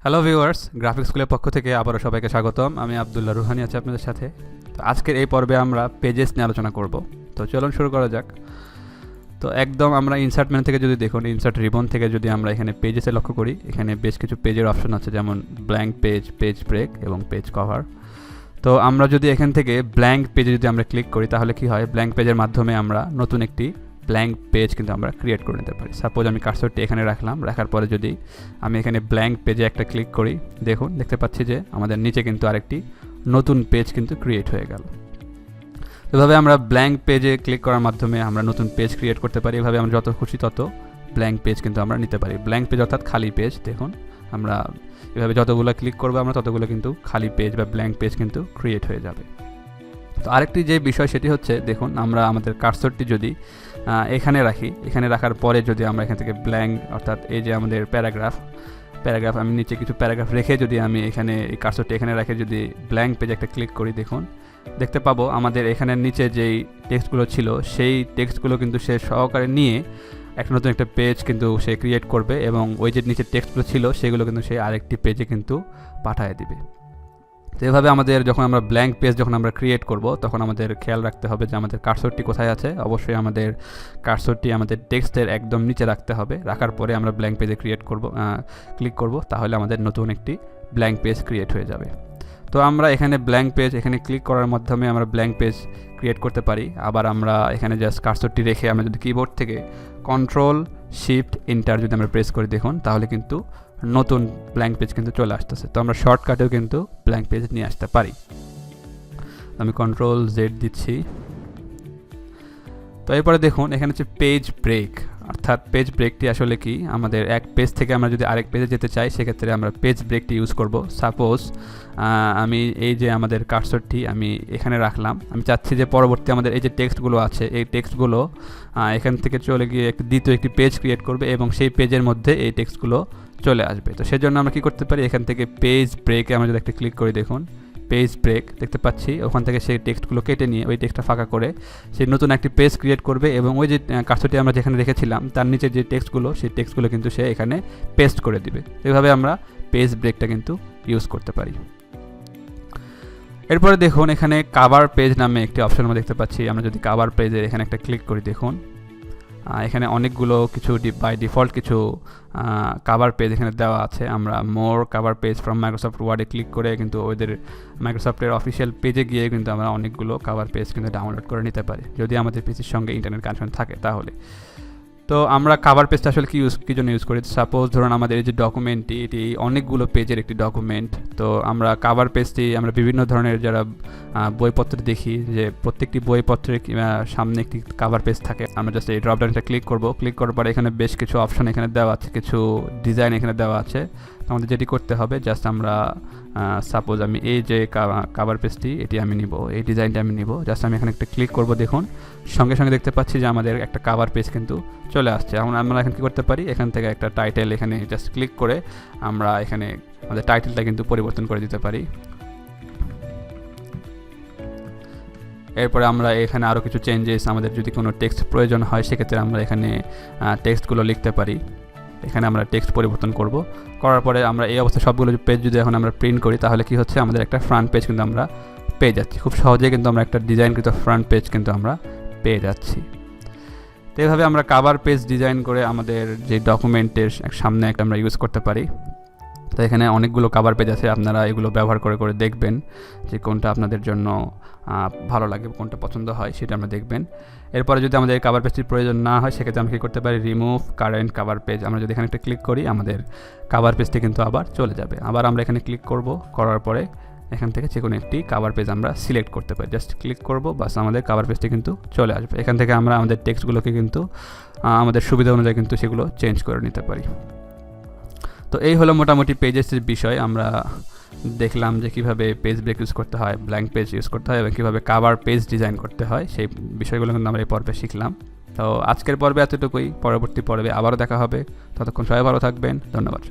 Hello viewers, graphics স্কুলের পক্ষ থেকে আবারও সবাইকে স্বাগতম। আমি আব্দুল্লাহ রুহানি আছি আপনাদের সাথে। তো আজকের এই পর্বে আমরা পেজেস নিয়ে আলোচনা করব। তো চলুন শুরু করা যাক। তো একদম আমরা ইনসার্ট মেনু থেকে যদি দেখুন, ইনসার্ট রিবন থেকে যদি আমরা এখানে পেজেসে লক্ষ্য করি, এখানে বেশ কিছু পেজের অপশন আছে, যেমন ব্ল্যাঙ্ক পেজ, পেজ ব্রেক এবং পেজ কভার। তো আমরা যদি এখান থেকে ব্ল্যাঙ্ক পেজে যদি আমরা ক্লিক করি, তাহলে কি হয়, ব্ল্যাঙ্ক পেজের মাধ্যমে আমরা নতুন একটি ব্ল্যাঙ্ক পেজ কিন্তু আমরা ক্রিয়েট করে নিতে পারি। সাপোজ আমি কার্সরটি এখানে রাখলাম, রাখার পরে যদি আমি এখানে ব্ল্যাঙ্ক পেজে একটা ক্লিক করি, দেখতে পাচ্ছি যে আমাদের নিচে কিন্তু আরেকটি নতুন পেজ কিন্তু ক্রিয়েট হয়ে গেল। এভাবে আমরা ব্ল্যাঙ্ক পেজে ক্লিক করার মাধ্যমে আমরা নতুন পেজ ক্রিয়েট করতে পারি। এভাবে আমরা যত খুশি তত ব্ল্যাঙ্ক পেজ কিন্তু আমরা নিতে পারি। ব্ল্যাঙ্ক পেজ অর্থাৎ খালি পেজ। দেখুন, আমরা এভাবে যতগুলো ক্লিক করবো আমরা ততগুলো কিন্তু খালি পেজ বা ব্ল্যাঙ্ক পেজ কিন্তু ক্রিয়েট হয়ে যাবে। তো আরেকটি যে বিষয় সেটি হচ্ছে, দেখুন আমরা আমাদের কার্সরটি যদি এখানে রাখি, এখানে রাখার পরে যদি আমরা এখান থেকে ব্ল্যাঙ্ক অর্থাৎ এই যে আমাদের প্যারাগ্রাফ আমি নিচে কিছু প্যারাগ্রাফ রেখে যদি আমি এখানে এই কার্সরটি এখানে রেখে যদি ব্ল্যাঙ্ক পেজে একটা ক্লিক করি, দেখতে পাবো আমাদের এখানের নিচে যেই টেক্সটগুলো ছিল সেই টেক্সটগুলো কিন্তু সে সহকারে নিয়ে একটা নতুন একটা পেজ কিন্তু সে ক্রিয়েট করবে, এবং ওই যে নিচে টেক্সটগুলো ছিল সেগুলো কিন্তু সে আরেকটি পেজে কিন্তু পাঠিয়ে দিবে। তো এভাবে আমাদের যখন আমরা ব্ল্যাঙ্ক পেজ যখন আমরা ক্রিয়েট করব, তখন আমাদের খেয়াল রাখতে হবে যে আমাদের কার্সরটি কোথায় আছে। অবশ্যই আমাদের কার্সরটি আমাদের টেক্সটের একদম নিচে রাখতে হবে। রাখার পরে আমরা ব্ল্যাঙ্ক পেজে ক্লিক করব, তাহলে আমাদের নতুন একটি ব্ল্যাঙ্ক পেজ ক্রিয়েট হয়ে যাবে। তো আমরা এখানে ব্ল্যাঙ্ক পেজ এখানে ক্লিক করার মাধ্যমে আমরা ব্ল্যাঙ্ক পেজ ক্রিয়েট করতে পারি। আবার আমরা এখানে জাস্ট কার্সরটি রেখে আমরা যদি কিবোর্ড থেকে Ctrl+Shift+Enter যদি আমরা প্রেস করি, দেখুন তাহলে কিন্তু নতুন ব্ল্যাঙ্ক পেজ কিন্তু চলে আসতেছে। তো আমরা শর্টকাটেও কিন্তু ব্ল্যাঙ্ক পেজ নিয়ে আসতে পারি। আমি Ctrl+Z দিচ্ছি। তো এরপরে দেখুন এখানে হচ্ছে পেজ ব্রেক, অর্থাৎ পেজ ব্রেকটি আসলে কি, আমাদের এক পেজ থেকে আমরা যদি আরেক পেজে যেতে চাই, সেক্ষেত্রে আমরা পেজ ব্রেকটি ইউজ করব। সাপোজ আমি এই যে আমাদের কার্সরটি আমি এখানে রাখলাম, আমি চাচ্ছি যে পরবর্তী আমাদের এই যে টেক্সটগুলো আছে, এই টেক্সটগুলো এখান থেকে চলে গিয়ে দ্বিতীয় একটি পেজ ক্রিয়েট করবে এবং সেই পেজের মধ্যে এই টেক্সটগুলো চলে আসবে। তো সেজন্য আমরা কী করতে পারি, এখান থেকে পেজ ব্রেকে আমরা যদি একটা ক্লিক করি, দেখুন পেজ ব্রেক দেখতে পাচ্ছি, ওখান থেকে সেই টেক্সটগুলো কেটে নিয়ে ওই টেক্সটটা ফাঁকা করে সেই নতুন একটি পেজ ক্রিয়েট করবে, এবং ওই যে কার্সরটি আমরা যেখানে রেখেছিলাম তার নিচে যে টেক্সটগুলো, সেই টেক্সটগুলো কিন্তু সে এখানে পেস্ট করে দিবে। এভাবে আমরা পেজ ব্রেকটা কিন্তু ইউজ করতে পারি। এরপরে দেখুন এখানে কাভার পেজ নামে একটি অপশন আমরা দেখতে পাচ্ছি। আমরা যদি কাভার পেজের এখানে একটা ক্লিক করি, দেখুন এখানে অনেকগুলো কিছু বাই ডিফল্ট কিছু কাভার পেজ এখানে দেওয়া আছে। আমরা মোর কাভার পেজ ফ্রম মাইক্রোসফট ওয়ার্ডে ক্লিক করে কিন্তু ওদের মাইক্রোসফটের অফিসিয়াল পেজে গিয়ে কিন্তু আমরা অনেকগুলো কাভার পেজ কিন্তু ডাউনলোড করে নিতে পারি, যদি আমাদের পিসির সঙ্গে ইন্টারনেট কানেকশন থাকে তাহলে। তো আমরা কাভার পেজটা আসলে কী জন্য ইউজ করি, সাপোজ ধরুন আমাদের এই যে ডকুমেন্টটি, এটি অনেকগুলো পেজের একটি ডকুমেন্ট। তো আমরা কাভার পেজটি আমরা বিভিন্ন ধরনের যারা বইপত্র দেখি, যে প্রত্যেকটি বইপত্রের সামনে একটি কাভার পেজ থাকে। আমরা জাস্ট এই ড্রপডাউনটা ক্লিক করব, ক্লিক করার পরে এখানে বেশ কিছু অপশন এখানে দেওয়া আছে, কিছু ডিজাইন এখানে দেওয়া আছে। আমাদের যেটি করতে হবে, জাস্ট আমরা সাপোজ আমি এই যে কাভার পেজটি এটি আমি নিব, এই ডিজাইনটা আমি নিব, জাস্ট আমি এখানে একটা ক্লিক করব, দেখুন সঙ্গে সঙ্গে দেখতে পাচ্ছি যে আমাদের একটা কাভার পেজ কিন্তু চলে আসছে। আমরা এখন কী করতে পারি, এখান থেকে একটা টাইটেল এখানে জাস্ট ক্লিক করে আমরা এখানে আমাদের টাইটেলটা কিন্তু পরিবর্তন করে দিতে পারি। এরপরে আমরা এখানে আরও কিছু চেঞ্জেস, আমাদের যদি কোনো টেক্সট প্রয়োজন হয় সেক্ষেত্রে আমরা এখানে টেক্সটগুলো লিখতে পারি। এখানে আমরা টেক্সট পরিবর্তন করার পরে আমরা এই অবস্থায় সবগুলো পেজ যদি এখন আমরা প্রিন্ট করি, তাহলে কি হচ্ছে, আমাদের একটা ফ্রন্ট পেজ কিন্তু আমরা পেয়ে যাচ্ছি। খুব সহজেই কিন্তু আমরা একটা ডিজাইনকৃত ফ্রন্ট পেজ কিন্তু আমরা পেয়ে যাচ্ছি। তো এইভাবে আমরা কাভার পেজ ডিজাইন করে আমাদের যে ডকুমেন্টের সামনে একটা আমরা ইউজ করতে পারি। তো এখানে অনেকগুলো কাভার পেজ আছে, আপনারা এগুলো ব্যবহার করে দেখবেন যে কোনটা আপনাদের জন্য ভালো লাগে, কোনটা পছন্দ হয় সেটা আমরা দেখবেন। এরপরে যদি আমাদের এই কাভার পেজটির প্রয়োজন না হয়, সেক্ষেত্রে আমরা কী করতে পারি, রিমুভ কারেন্ট কাভার পেজ। আমরা যদি এখানে একটা ক্লিক করি, আমাদের কাভার পেজটি কিন্তু আবার চলে যাবে। আবার আমরা এখানে ক্লিক করার পরে এখান থেকে যে কোনো একটি কাভার পেজ আমরা সিলেক্ট করতে পারি, জাস্ট ক্লিক করব, বাস আমাদের কাভার পেজটি কিন্তু চলে আসবে। এখান থেকে আমরা আমাদের টেক্সটগুলোকে কিন্তু আমাদের সুবিধা অনুযায়ী কিন্তু সেগুলো চেঞ্জ করে নিতে পারি। তো এই হলো মোটামুটি পেজেসের বিষয়। আমরা দেখলাম যে কীভাবে পেজ ব্রেক ইউজ করতে হয়, ব্ল্যাঙ্ক পেজ ইউজ করতে হয়, এবং কীভাবে কাভার পেজ ডিজাইন করতে হয়, সেই বিষয়গুলো কিন্তু আমরা এই পর্বে শিখলাম। তো আজকের পর্বে এতটুকুই, পরবর্তী পর্বে আবারও দেখা হবে। ততক্ষণ সবাই ভালো থাকবেন, ধন্যবাদ।